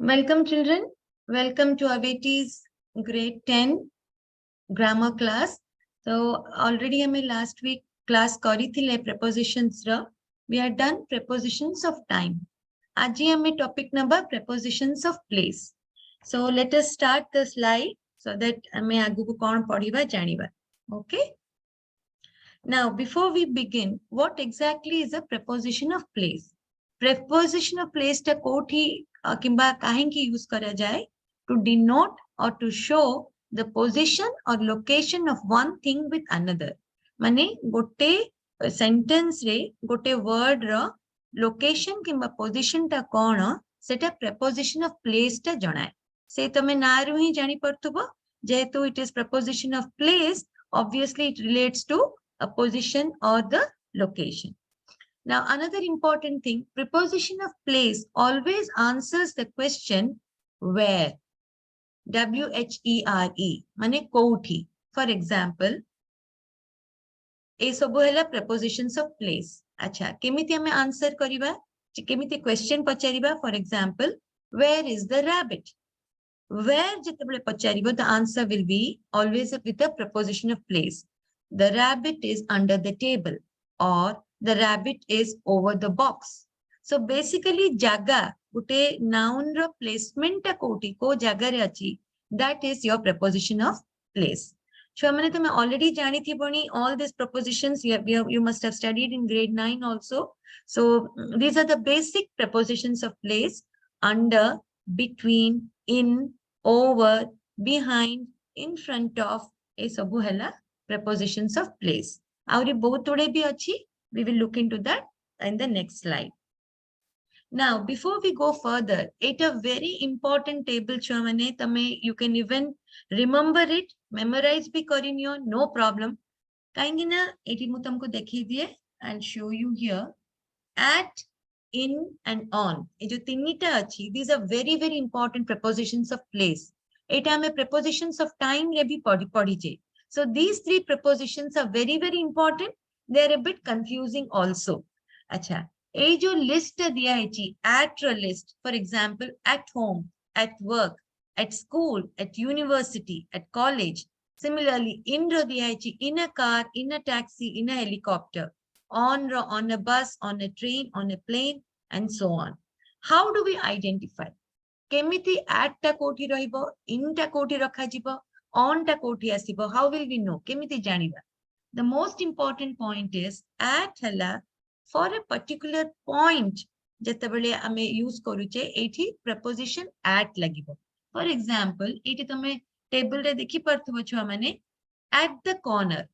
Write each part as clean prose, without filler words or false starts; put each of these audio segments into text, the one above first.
Welcome children. Welcome to Aveti's grade 10 grammar class. So already I last week class karithile prepositions ra. We are done prepositions of time. Aji ame topic number prepositions of place. So let us start the slide so that ame aguku kon padiba janiba. Okay. Now before we begin, what exactly is a preposition of place? Preposition of place ta koti kimba kahenki use kara jaye to denote or to show the position or location of one thing with another. Mane gote sentence re gote word ra location kimba position ta kona seta preposition of place ta janaye. Se tame naru hi jani partubo jehetu it is preposition of place, obviously it relates to a position or the location. Now, another important thing, preposition of place always answers the question where. W-H-E-R-E, mane kouthi. For example, e sobu hela prepositions of place. Acha, kemiti ame answer kariba? Kemiti question pachariba? For example, where is the rabbit? Where jetabale pachariba, the answer will be always with a preposition of place. The rabbit is under the table, or the rabbit is over the box. So basically, jaga, gute noun ro placement ta koti ko jaga re achi, that is your preposition of place. Shwamane tame already jani thi bani all these prepositions you must have studied in grade 9 also. So these are the basic prepositions of place: under, between, in, over, behind, in front of, e sabu hela prepositions of place. Auri both today bhi achi. We will look into that in the next slide. Now, before we go further, it's a very important table, Chavane. Tame you can even remember it, memorize bhi karinyo, no problem. Kahingi na eti mu tamko dekhi diye. I'll show you here. At, in, and on. E jo tinita achi. These are very, very important prepositions of place. Eta me prepositions of time re bhi padi je. So these three prepositions are very, very important. They are a bit confusing also. Acha. A jo list diya hai chi, at a list. For example, at home, at work, at school, at university, at college. Similarly, in ro diya hai chi, in a car, in a taxi, in a helicopter. On a bus, on a train, on a plane, and so on. How do we identify? Kemiti at ta koti rahibo, in ta koti rakha jibo, on ta koti asibo. How will we know? Kemiti janiba. The most important point is at hela for a particular point. Jetabale ame use koruche eti preposition at lagibo. For example, eti tame table re dekhi parthubo chua mane at the corner.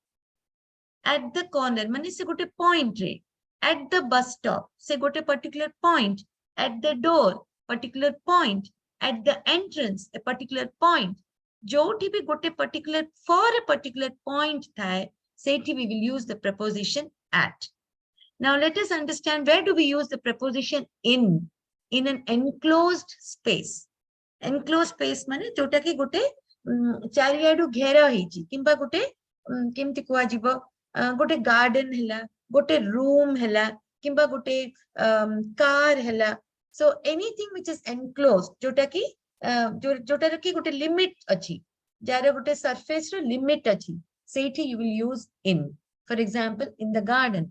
At the corner, mane se gote point re. At the bus stop, se gote particular point. At the door, particular point. At the entrance, a particular point. Joti bhi gote particular, for a particular point thai, sethi we will use the preposition at. Now let us understand where do we use the preposition in an enclosed space. Enclosed space mane jota ki gote chariadu ghera heichi kimba gote kemti kuha jibo gote garden hela, gote room hela, kimba gote car hela. So anything which is enclosed, jota ki gote limit achi, jare gote surface ro limit achi, sethi you will use in. For example, in the garden,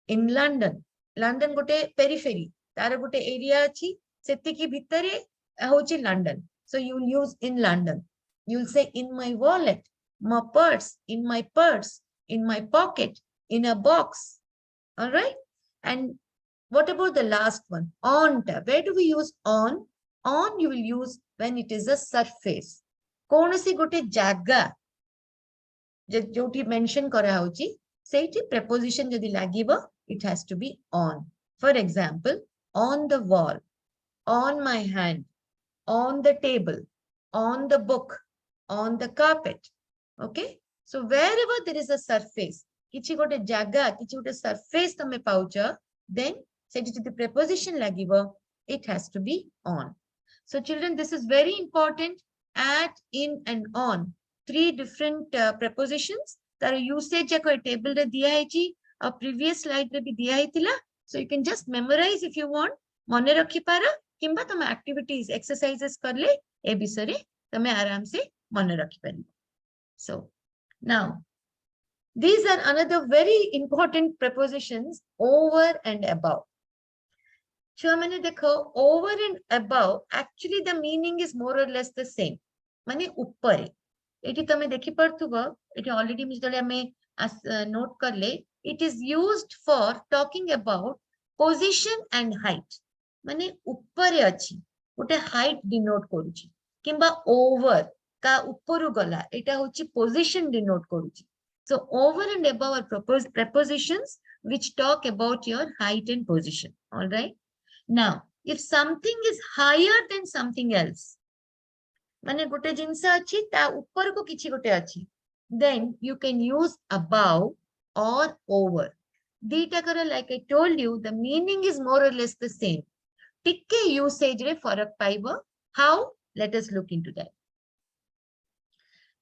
in London. London gote periphery, tara gote area achi, setiki bhitare hochi London. So you will use in London. You will say in my wallet, my purse, in my purse, in my pocket, in a box. All right. And what about the last one? On. Where do we use on? On you will use when it is a surface. Konasi gote jaga joti mention kara hochi, seiti preposition jodi lagiba, it has to be on. For example, on the wall, on my hand, on the table, on the book, on the carpet. Okay. So wherever there is a surface, kichi gote jaga, kichi gote surface tame paucha, then sethi the preposition lagiba, it has to be on. So children, this is very important. At, in, and on. Three different prepositions. Tar usage jako table re diya hai chi, a previous slide re bhi diya hai tila. So you can just memorize if you want. Mone rakhi para, किंबा तमे activities exercises करले ए विषय रे तमे आराम से मन रखि परिबो. So now these are another very important prepositions, over and above. छुआ माने देखो over and above, actually the meaning is more or less the same. माने ऊपर एठी तमे देखि परथुबो एठी ऑलरेडी मिजले हमें नोट कर ले. It is used for talking about position and height. माने ऊपर अछि गोटे height denote करूची किंबा over का ऊपरु गला एटा होची position denote करूची. So over and above are prepositions which talk about your height and position. All right. Now, if something is higher than something else, माने गोटे जिंस अछि ता ऊपर को किछि गोटे अछि, then you can use above or over. Dita kara, like I told you, the meaning is more or less the same. Tikke usage re farak paibo. How? Let us look into that.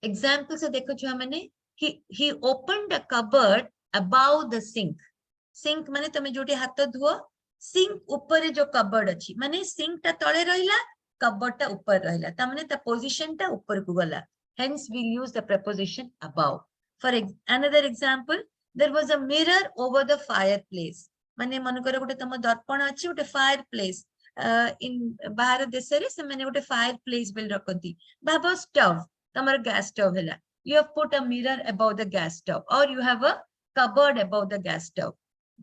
Example se dekho chha mane, he opened a cupboard above the sink. Sink mane tame joti hath dhuo, sink upare jo cupboard achi, mane sink ta tale rahila, cupboard ta upar rahila, tamane ta position ta upar ku gala. Hence we'll use the preposition above. For another example, there was a mirror over the fireplace. Mane manukara gote tama darpana achi, gote fireplace. In bahar desare se mane gote fireplace will rakanti. Baba stove, tamara gas stove hela. You have put a mirror above the gas stove, or you have a cupboard above the gas stove.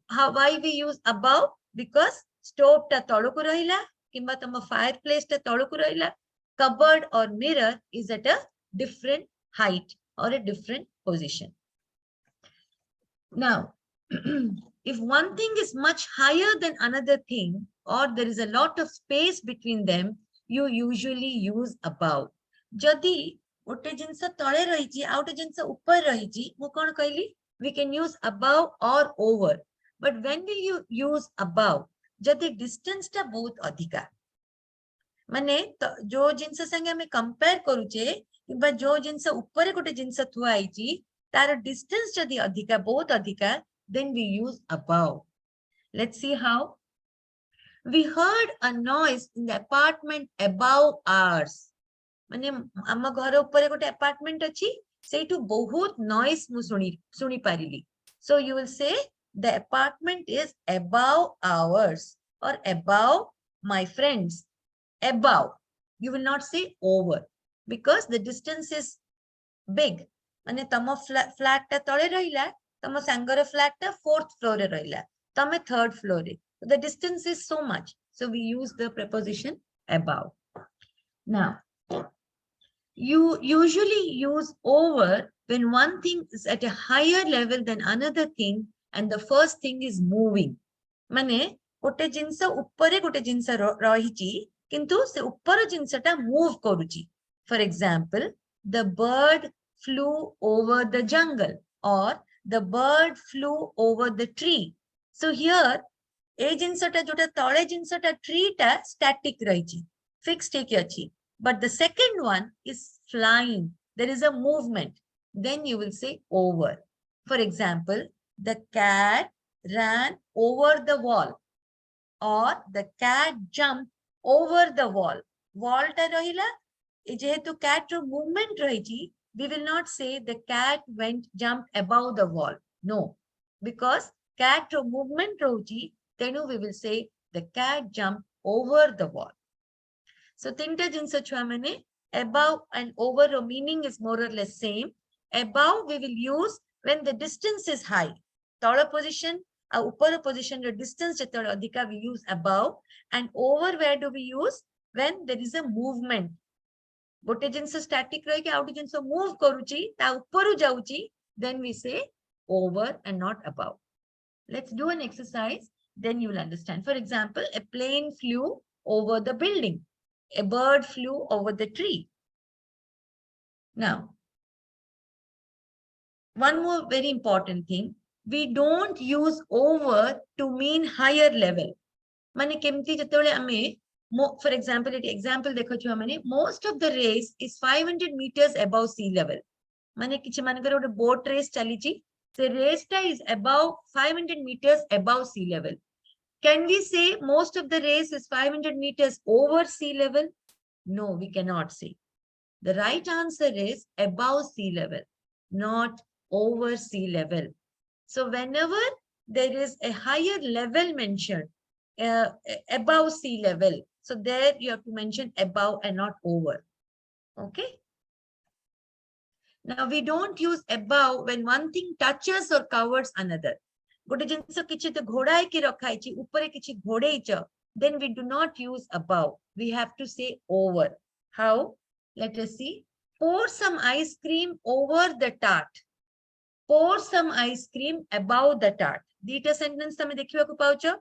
Why we use above? Because stove ta taloku rahila, kimba tama fireplace ta taloku rahila. Cupboard or mirror is at a different height or a different position. Now, if one thing is much higher than another thing, or there is a lot of space between them, you usually use above. Jadi gote jinsa tale rahichi, aute jinsa upar rahichi, mu kon kahili? We can use above or over. But when will you use above? Jadi distance ta bahut adhika. Mane jo jinsa sange hame compare karuche, किबा जो जिनस ऊपर गोटे जिनस थुआ आइची तार distance जदी अधिका बहुत अधिका, then we use above. Let's see how. We heard a noise in the apartment above ours. माने हम घर ऊपर गोटे अपार्टमेंट अछि, सेठु बहुत नॉइस मु सुनी पारिली. So you will say the apartment is above ours or above my friends. Above. You will not say over, because the distance is big. Mane tamo flat ta tole rahila, tamo sangara flat ta 4th floor re rahila, tame 3rd floor re. So the distance is so much. So we use the preposition above. Now, you usually use over when one thing is at a higher level than another thing and the first thing is moving. Mane gote jinsa uppare gote jinsa rahichi, kintu se uppar jinsa ta move karuchi. For example, the bird flew over the jungle, or the bird flew over the tree. So here, a jinsata jota tale jinsata tree ta static rahichi, fixed achi. But the second one is flying. There is a movement. Then you will say over. For example, the cat ran over the wall, or the cat jumped over the wall. Wall ta rahila. Jehetu cat ro movement rahichi, we will not say the cat jumped above the wall. No, because cat ro movement rahuchi, then we will say the cat jumped over the wall. So tinta jinsa chua mane above and over ro meaning is more or less same. Above we will use when the distance is high. Tala position, upper position, the distance adhika we use above, and over where do we use? When there is a movement. Gote jinsa static rahi ke aute jinsa move karuchi, ta upparu jauchi, then we say over and not above. Let's do an exercise, then you will understand. For example, a plane flew over the building. A bird flew over the tree. Now, one more very important thing, we don't use over to mean higher level. Mane kemti jetole ame, for example, dekho chu amane, most of the race is 500 meters above sea level. Mane kichi manakar ote boat race chalichi, the race ta is above 500 meters above sea level. Can we say most of the race is 500 meters over sea level? No, we cannot say. The right answer is above sea level, not over sea level. So whenever there is a higher level mentioned, above sea level, so there you have to mention above and not over. Okay. Now we don't use above when one thing touches or covers another. Then we do not use above. We have to say over. How? Let us see. Pour some ice cream over the tart. Pour some ice cream above the tart. Dita sentence tame dekhibaku paucho.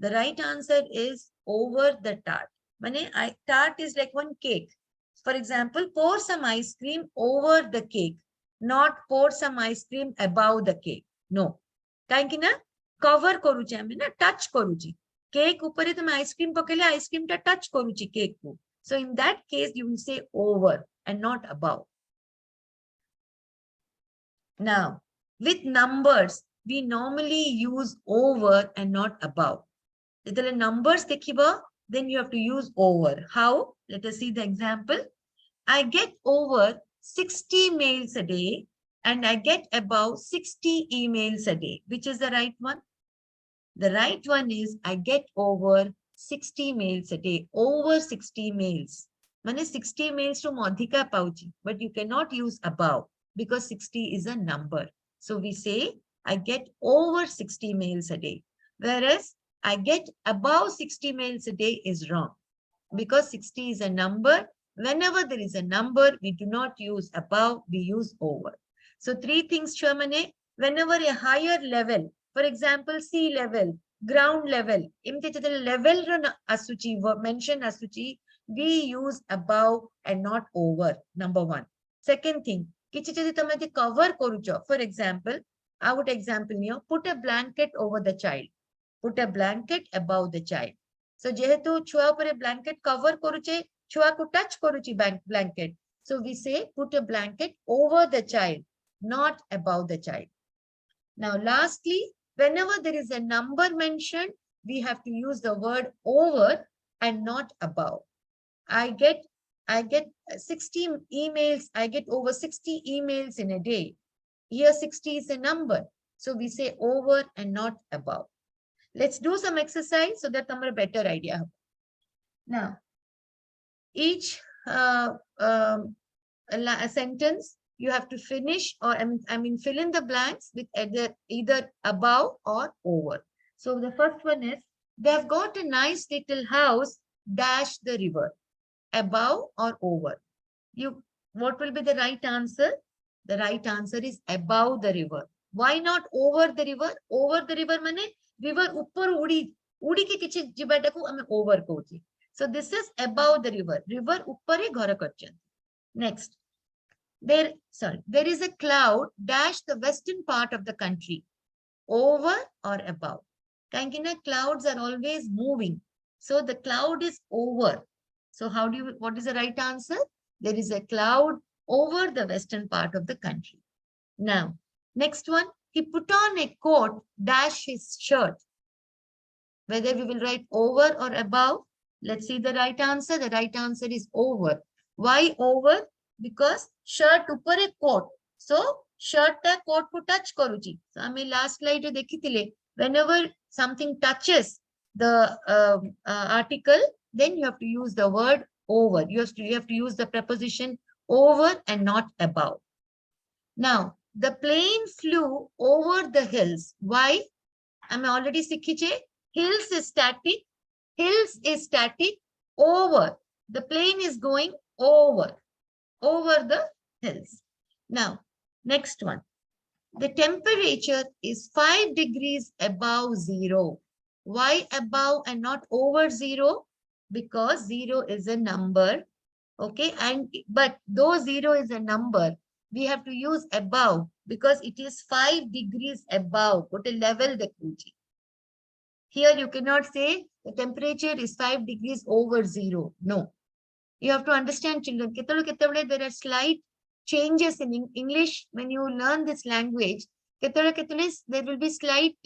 The right answer is over the tart. Mane tart is like one cake. For example, pour some ice cream over the cake, not pour some ice cream above the cake. No. Kahinki na cover koruchi ame na touch koruchi. Cake upare tame ice cream pakele ice cream ta touch koruchi cake ku. So in that case you will say over and not above. Now, with numbers, we normally use over and not above. If there are numbers, then you have to use over. How? Let us see the example. I get over 60 mails a day and I get about 60 emails a day. Which is the right one? The right one is I get over 60 mails a day. Over 60 mails. Mane 60 mails to modhika pauchi, but you cannot use above because 60 is a number. So we say I get over 60 mails a day. Whereas I get above 60 mails a day is wrong because 60 is a number. Whenever there is a number, we do not use above, we use over. So three things, Shamane. Whenever a higher level, for example, sea level, ground level, level asuchi, mention asuchi, we use above and not over, number one. Second thing, cover korucho. For example, I would example here, put a blanket over the child. Put a blanket above the child. So, jehetu chua pore blanket cover koruche, chua ko touch koruchi blanket. So, we say put a blanket over the child, not above the child. Now, lastly, whenever there is a number mentioned, we have to use the word over and not above. I get 60 emails. I get over 60 emails in a day. Here 60 is a number. So we say over and not above. Let's do some exercise so that we have a better idea. Now, each a sentence you have to finish or fill in the blanks with either above or over. So the first one is, they have got a nice little house dash the river. Above or over? What will be the right answer? The right answer is above the river. Why not over the river? Over the river mane river uppar udi ke kichi jibataku ame over kochi. So this is above the river. River uppare ghara kachan. Next, there is a cloud dash the western part of the country. Over or above? Kankina clouds are always moving. So the cloud is over. So what is the right answer? There is a cloud over the western part of the country. Now, next one, he put on a coat dash his shirt. Whether we will write over or above, let's see the right answer. The right answer is over. Why over? Because shirt upar a coat. So, shirt ta coat ko touch karuchi. So, ame last slide dekhitile. Whenever something touches the article, then you have to use the word over. You have to use the preposition over and not above. Now, the plane flew over the hills. Why? I'm already sikhiche. Hills is static. Hills is static. Over. The plane is going over the hills. Now, next one. The temperature is 5 degrees above zero. Why above and not over zero? Because zero is a number. Okay, but though zero is a number, we have to use above because it is 5 degrees above. Put a level the kuchi. Here you cannot say the temperature is 5 degrees over zero. No. You have to understand, children. There are slight changes in English when you learn this language. There will be slight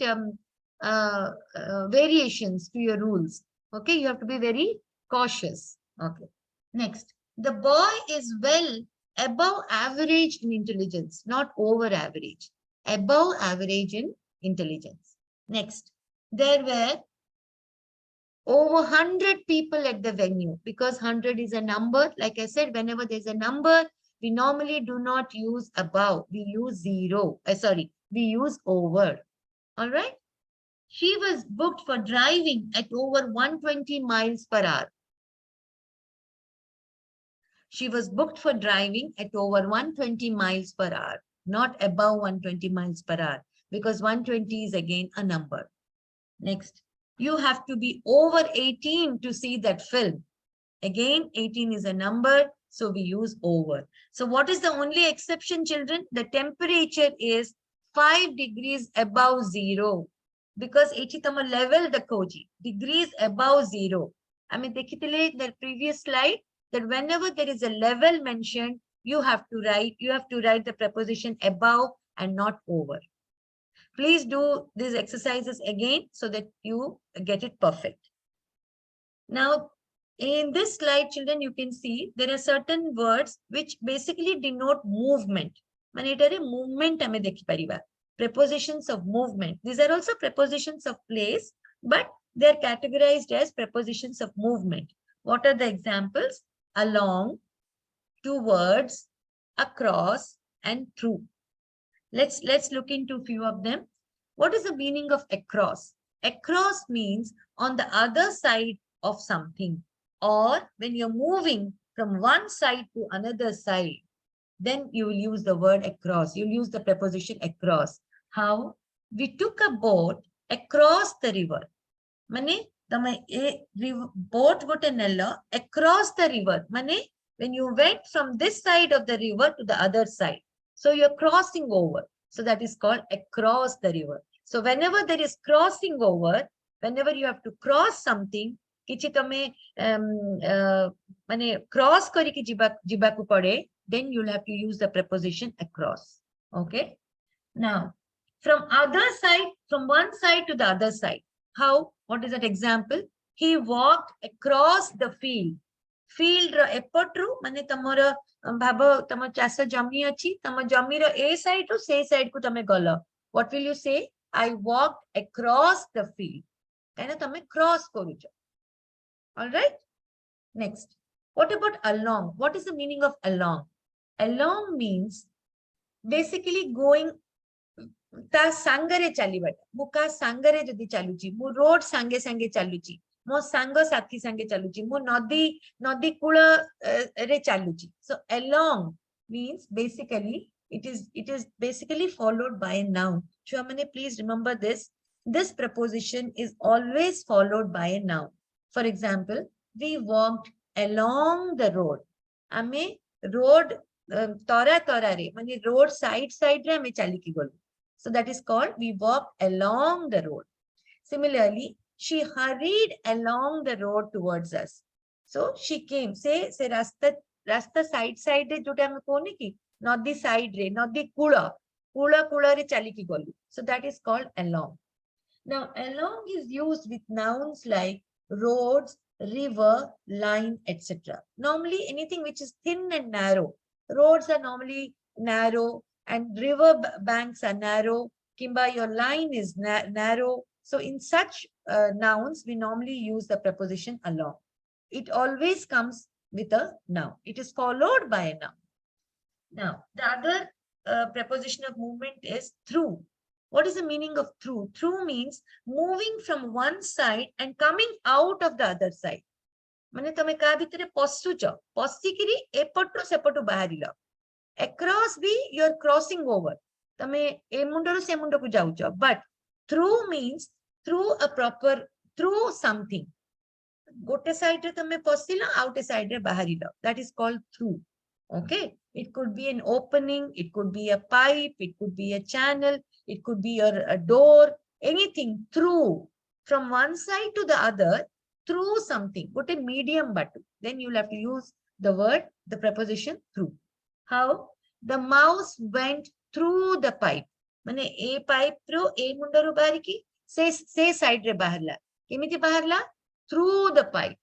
variations to your rules. Okay, you have to be very cautious. Okay. Next, the boy is well above average in intelligence, not over average. Above average in intelligence. Next, there were over 100 people at the venue because 100 is a number. Like I said, whenever there's a number, we normally do not use above. We use zero. We use over. All right. She was booked for driving at over 120 miles per hour. She was booked for driving at over 120 miles per hour, not above 120 miles per hour, because 120 is again a number. Next, you have to be over 18 to see that film. Again, 18 is a number, so we use over. So what is the only exception, children? The temperature is 5 degrees above zero. Because 80 tama level the koji, degrees above zero. I mean, dekhitile the previous slide that whenever there is a level mentioned, you have to write the preposition above and not over. Please do these exercises again so that you get it perfect. Now, in this slide, children, you can see there are certain words which basically denote movement. Movement ame dekhi pariba. Prepositions of movement. These are also prepositions of place, but they are categorized as prepositions of movement. What are the examples? Along, towards, across, and through. Let's look into a few of them. What is the meaning of across? Across means on the other side of something, or when you're moving from one side to another side, then you will use the word across. You'll use the preposition across. How? We took a boat across the river. Mane, boat gote nella across the river. Mane, when you went from this side of the river to the other side. So you're crossing over. So that is called across the river. So whenever there is crossing over, whenever you have to cross something, kichi tame cross kariki jibaku pade, then you'll have to use the preposition across. Okay. Now, from one side to the other side. How? What is that example? He walked across the field. Field epotru mane tamara bhabo tama chasa jami achi tama jami ro a side to say side ku tame gala. What will you say? I walked across the field. Kaina tame cross korucha. All right. Next. What about along? What is the meaning of along? Along means basically going ta sangare chalibata. Mu ka sangare jodi chaluchi. Mu road sange sange chaluchi. Mo sango sathi sange chaluchi. Mu nodi kula re chaluchi. So along means basically it is basically followed by a noun. Chuamane, please remember this. This preposition is always followed by a noun. For example, we walked along the road. Ame road tora re mane road side re ame chaliki golu. So that is called we walked along the road. Similarly, she hurried along the road towards us. So she came. Say rasta side re jota ame kone ki not the side re, not the kula re chaliki golu. So that is called along. Now, along is used with nouns like roads, river, line, etc. Normally, anything which is thin and narrow. Roads are normally narrow and river banks are narrow. Kimba, your line is narrow. So in such nouns, we normally use the preposition along. It always comes with a noun. It is followed by a noun. Now, the other preposition of movement is through. What is the meaning of through? Through means moving from one side and coming out of the other side. Mane tame ka bhitere possucha, possikiri epotru sepotru baharila. Across be you're crossing over. Tame e mundaru se mundaku jaucha. But through means through something. Gote side re tame possila, out side re baharila. That is called through. Okay. It could be an opening, it could be a pipe, it could be a channel, it could be a door, anything through. From one side to the other, through something. Put a medium button. Then you'll have to use the preposition through. How? The mouse went through the pipe. Mane a pipe through a mundaru bariki. से side re baharla. Kemiti baharla? Through the pipe.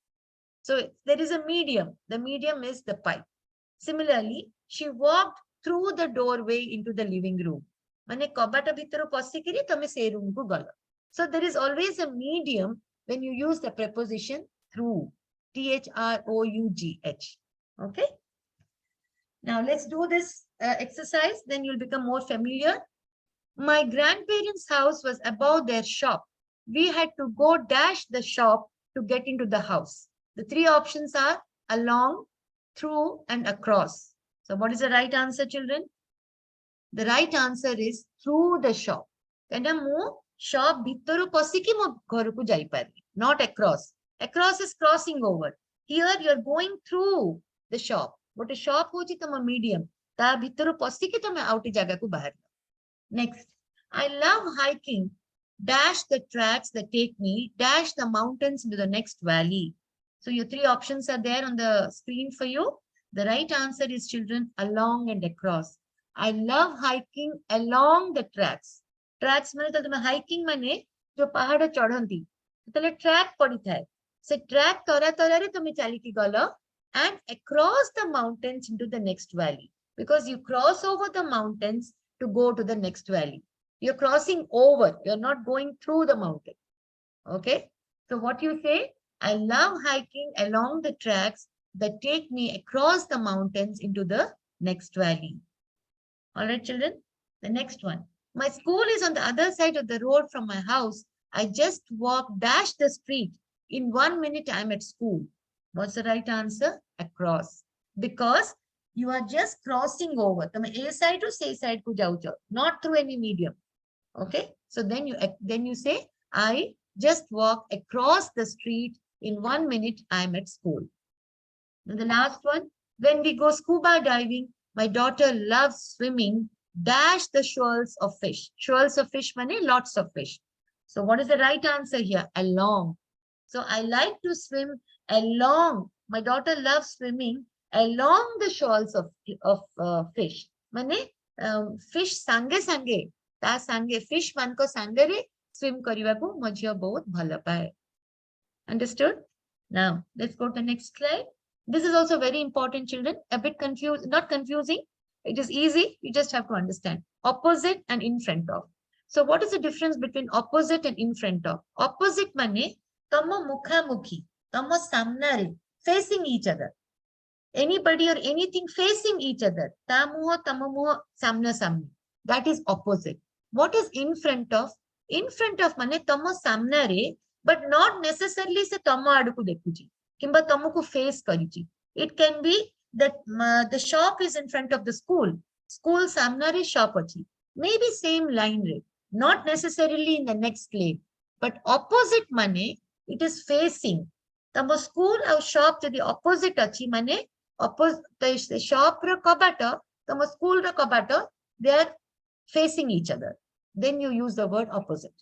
So there is a medium. The medium is the pipe. Similarly, she walked through the doorway into the living room. Mane kabata bhitaru pasikiri tame se room ku gala. So there is always a medium when you use the preposition through. Through. Okay. Now let's do this exercise. Then you'll become more familiar. My grandparents' house was above their shop. We had to go dash the shop to get into the house. The three options are along, through, and across. So what is the right answer, children? The right answer is through the shop. Shop not across. Across is crossing over. Here you're going through the shop. But a shop hochi tama medium. Ta bhitaru pasiki tame outi jaga ku bahar. Next, I love hiking. Dash the tracks that take me. Dash the mountains into the next valley. So your three options are there on the screen for you. The right answer is, children, along and across. I love hiking along the tracks. Tracks mane tale tame hiking mane jo pahada chadhanti. Tale track padithae. So track tora re tame chaliki gala and across the mountains into the next valley. Because you cross over the mountains to go to the next valley. You're crossing over. You're not going through the mountain. Okay. So what you say? I love hiking along the tracks that take me across the mountains into the next valley. All right, children. The next one. My school is on the other side of the road from my house. I just dash the street. In 1 minute, I'm at school. What's the right answer? Across. Because you are just crossing over. A side to C side ku jaucho, not through any medium. Okay. So then you say, I just walk across the street. In 1 minute, I'm at school. And the last one, when we go scuba diving, my daughter loves swimming. Dash the shoals of fish. Shoals of fish mean lots of fish. So what is the right answer here? Along. So I like to swim along. My daughter loves swimming along the shoals of fish. Mane fish sange. Ta sange fish manko sangere swim karibaku mo jhiyo bahut bhala pae. Understood? Now let's go to the next slide. This is also very important, children. A bit confused, not confusing. It is easy. You just have to understand. Opposite and in front of. So what is the difference between opposite and in front of? Opposite mane tamo mukha mukhi, tamo samnare, facing each other. Anybody or anything facing each other. Tamuho, tamamuho, samna samni. That is opposite. What is in front of? In front of mane tamo samnare, but not necessarily se tamo aduku dekuchi. Kimba tamuku face karichi. It can be that the shop is in front of the school. School samnare shop achi. Maybe same line rate. Not necessarily in the next lane. But opposite mane, it is facing. Tamo school or shop to the opposite achi mane, the shop ra kabata, tamo school ra kabata, they are facing each other. Then you use the word opposite.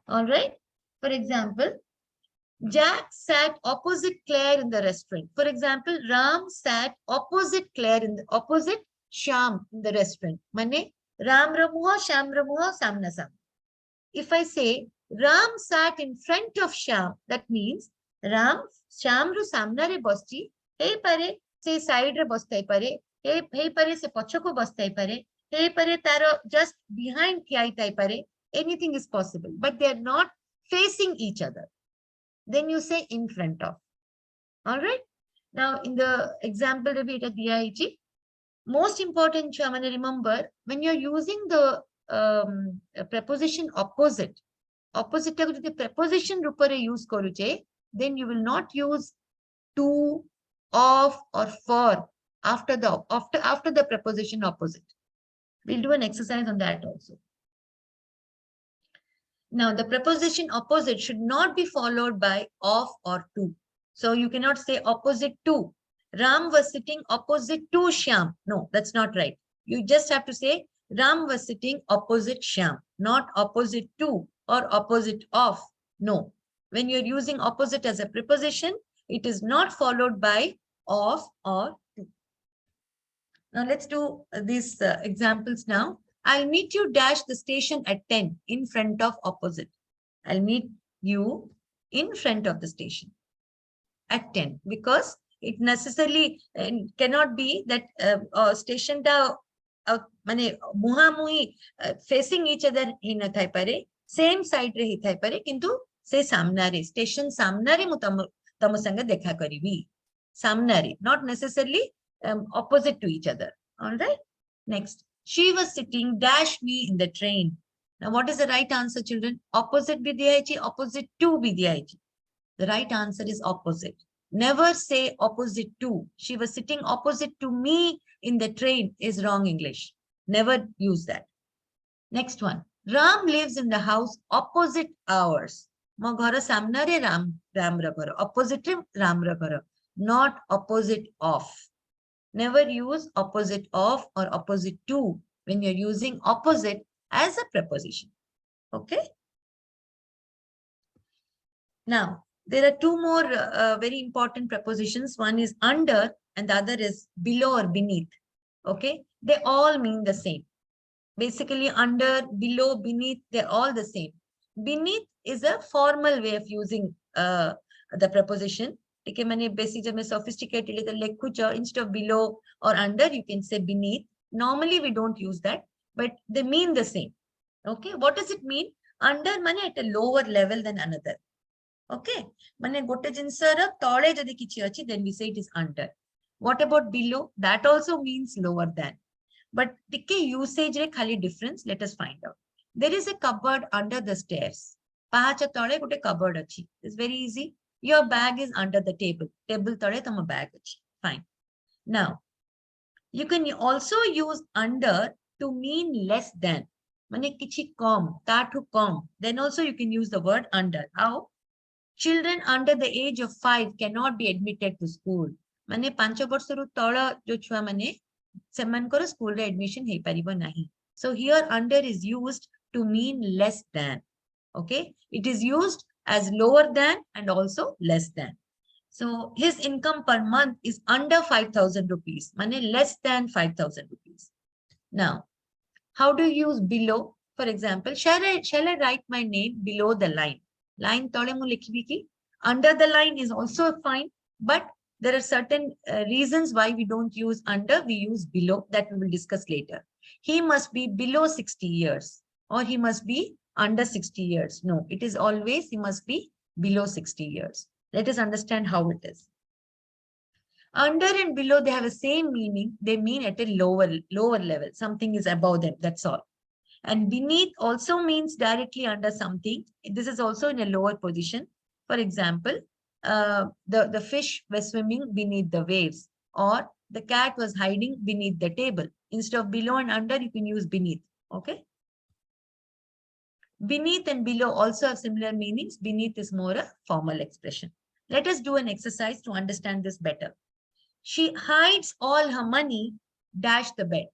All right. For example, Jack sat opposite Claire in the restaurant. For example, Ram sat opposite Shyam in the restaurant. Mane Ram ramuha, Shyam ramuha, samna sam. If I say Ram sat in front of Shyam, that means Ram Shyam ru samna re boschi, hey pare se side re bostai pare, hey pare se pachako bostai pare, hey pare taro just behind kiaitai pare. Anything is possible, but they are not facing each other. Then you say in front of. All right. Now, in the example, most important, remember, when you're using the preposition opposite the preposition rupare use koruje, then you will not use to, of, or for after the preposition opposite. We'll do an exercise on that also. Now, the preposition opposite should not be followed by of or to. So you cannot say opposite to. Ram was sitting opposite to Shyam. No, that's not right. You just have to say Ram was sitting opposite Shyam, not opposite to or opposite of. No. When you're using opposite as a preposition, it is not followed by of or to. Now let's do these examples now. I'll meet you dash the station at 10 in front of opposite. I'll meet you in front of the station at 10 because it necessarily cannot be that station ta mane muha muhi facing each other hi na thai pare, same side re hi thai pare, kintu se samnare station samnare mu tamo sanga dekha karibi, samnare, not necessarily opposite to each other. All right. Next, she was sitting dash me in the train. Now, what is the right answer, children? Opposite bhi diya hai, opposite to bhi diya hai. The right answer is opposite. Never say opposite to. She was sitting opposite to me in the train is wrong English. Never use that. Next one. Ram lives in the house opposite ours. Mo ghara samnare Ram ra ghara. Opposite Ram ra ghara. Not opposite of. Never use opposite of or opposite to when you're using opposite as a preposition. Okay. Now, there are two more very important prepositions. One is under and the other is below or beneath. Okay. They all mean the same. Basically, under, below, beneath, they're all the same. Beneath is a formal way of using the preposition. Okay, many basic sophisticated instead of below or under, you can say beneath. Normally, we don't use that, but they mean the same. Okay, what does it mean? Under money at a lower level than another. Okay, mane gote jinsara tole jadi kichi achi, then we say it is under. What about below? That also means lower than. But the usage re khali difference, let us find out. There is a cupboard under the stairs. Pahacha tole gote cupboard achi. It's very easy. Your bag is under the table. Table tole tama bag achi. Fine. Now, you can also use under to mean less than. Mane kichi kom, tatu kom. Then also you can use the word under. How? Children under the age of 5 cannot be admitted to school. Mane pancha barsaru tala jo chua mane semanଙ୍କର school admission ହେଇ ପାରିବ ନାହିଁ. So here under is used to mean less than. Okay, it is used as lower than and also less than. So his income per month is under 5,000 rupees. Mane less than 5,000 rupees. Now, how do you use below? For example, shall I write my name below the line? Line tole mu likhibi ki. Under the line is also fine, but there are certain reasons why we don't use under, we use below, that we will discuss later. He must be below 60 years or he must be under 60 years. No, it is always he must be below 60 years. Let us understand how it is. Under and below, they have the same meaning. They mean at a lower level. Something is above them, that's all. And beneath also means directly under something. This is also in a lower position. For example, the fish was swimming beneath the waves, or the cat was hiding beneath the table. Instead of below and under, you can use beneath. Okay. Beneath and below also have similar meanings. Beneath is more a formal expression. Let us do an exercise to understand this better. She hides all her money, dash the bed.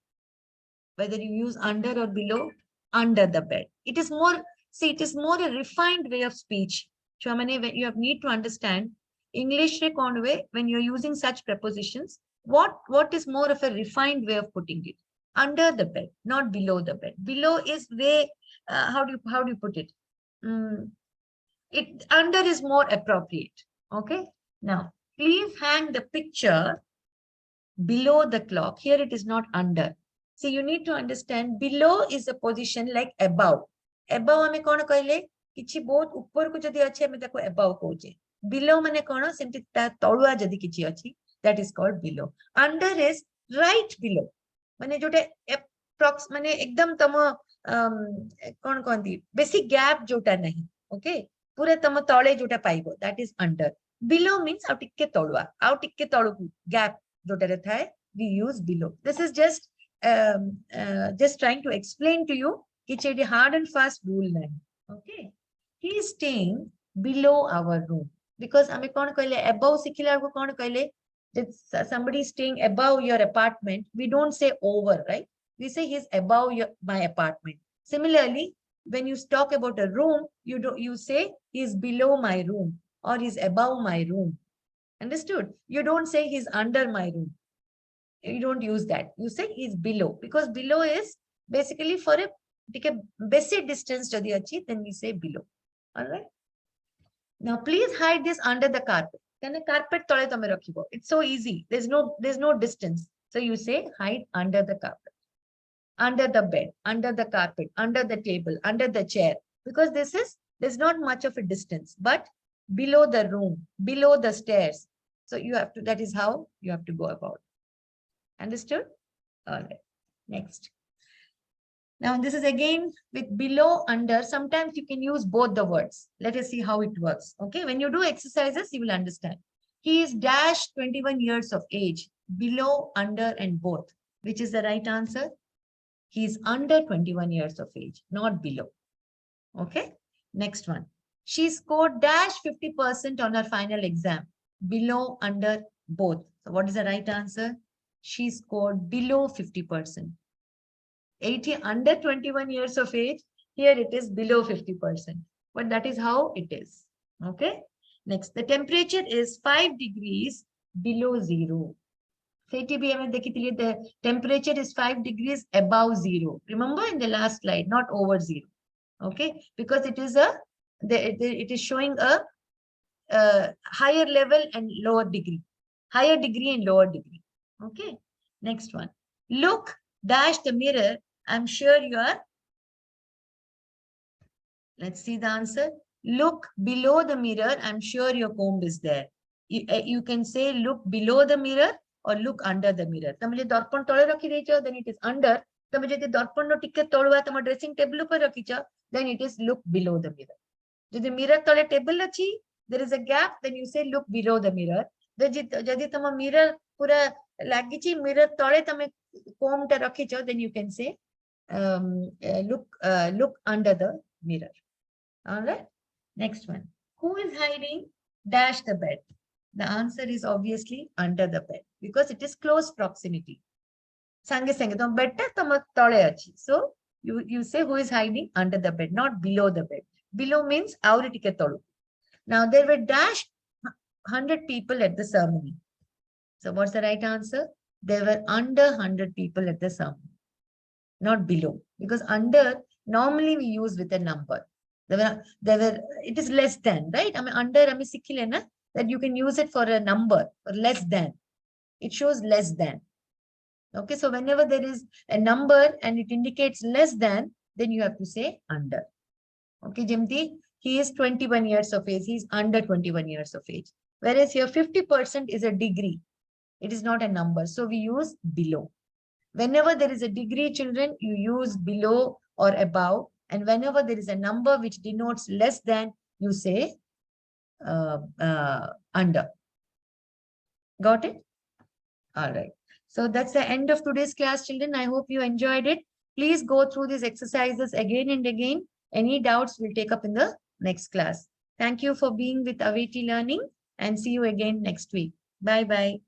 Whether you use under or below, under the bed. It is more, see, it is more a refined way of speech. You need to understand English way when you're using such prepositions. What is more of a refined way of putting it? Under the bed, not below the bed. Below is way, how do you put it? It under is more appropriate. Okay. Now, please hang the picture below the clock. Here it is not under. So you need to understand below is a position like above. Above ame kono kaile kichi bahut upar ko jodi achi ame taku above koche. Below mane kono semti ta tolua jodi kichi achi, that is called below. Under is right below. Mane jota approx mane ekdam tama kon konti basic gap jota nahi. Okay, pura tama tole jota paibo, that is under. Below means out tikke tolua, out tikke tolu gap jota retha hai, we use below. This is just trying to explain to you कि hard and fast rule nahi. Okay, he is staying below our room because ame kon kaile above sikhila ko kon kaile that somebody is staying above your apartment. We don't say over, right? We say he's above my apartment. Similarly, when you talk about a room, you say he's below my room or he's above my room. Understood? You don't say he's under my room. You don't use that. You say he's below because below is basically for a basic distance, then we say below. All right. Now, please hide this under the carpet. Carpet tole tame rakhibo. It's so easy. There's no distance. So you say hide under the carpet, under the bed, under the carpet, under the table, under the chair. Because there's not much of a distance, but below the room, below the stairs. So you have to, that is how you have to go about. Understood? All right. Next. Now, this is again with below, under. Sometimes you can use both the words. Let us see how it works. Okay. When you do exercises, you will understand. He is dash 21 years of age. Below, under, and both. Which is the right answer? He is under 21 years of age, not below. Okay. Next one. She scored dash 50% on her final exam. Below, under, both. So what is the right answer? She scored below 50%. 80 under 21 years of age. Here it is below 50%. But that is how it is. Okay. Next, the temperature is 5 degrees below zero. The temperature is 5 degrees above zero. Remember in the last slide, not over zero. Okay, because it is it is showing a higher level and lower degree, higher degree and lower degree. Okay, next one. Look, dash the mirror. I'm sure you are. Let's see the answer. Look below the mirror. I'm sure your comb is there. You can say look below the mirror or look under the mirror. Then it is under. Then it is look below the mirror. If the mirror tole table achi, there is a gap, then you say look below the mirror. Jadi tama mirror pura lagichi mirror tole tame comb ta rakhicho, then you can say look under the mirror. All right. Next one. Who is hiding dash the bed? The answer is obviously under the bed because it is close proximity. Sange bed so you say who is hiding under the bed, not below the bed. Below means auriti tolu. Now there were dash 100 people at the ceremony. So what's the right answer? There were under 100 people at the ceremony, not below, because under normally we use with a number. It is less than, right? I mean, under that you can use it for a number or less than. It shows less than. Okay, so whenever there is a number and it indicates less than, then you have to say under. Okay, Jimti, he is 21 years of age. He is under 21 years of age. Whereas here 50% is a degree. It is not a number. So we use below. Whenever there is a degree, children, you use below or above. And whenever there is a number which denotes less than, you say under. Got it? All right. So that's the end of today's class, children. I hope you enjoyed it. Please go through these exercises again and again. Any doubts we'll take up in the next class. Thank you for being with Aveti Learning and see you again next week. Bye-bye.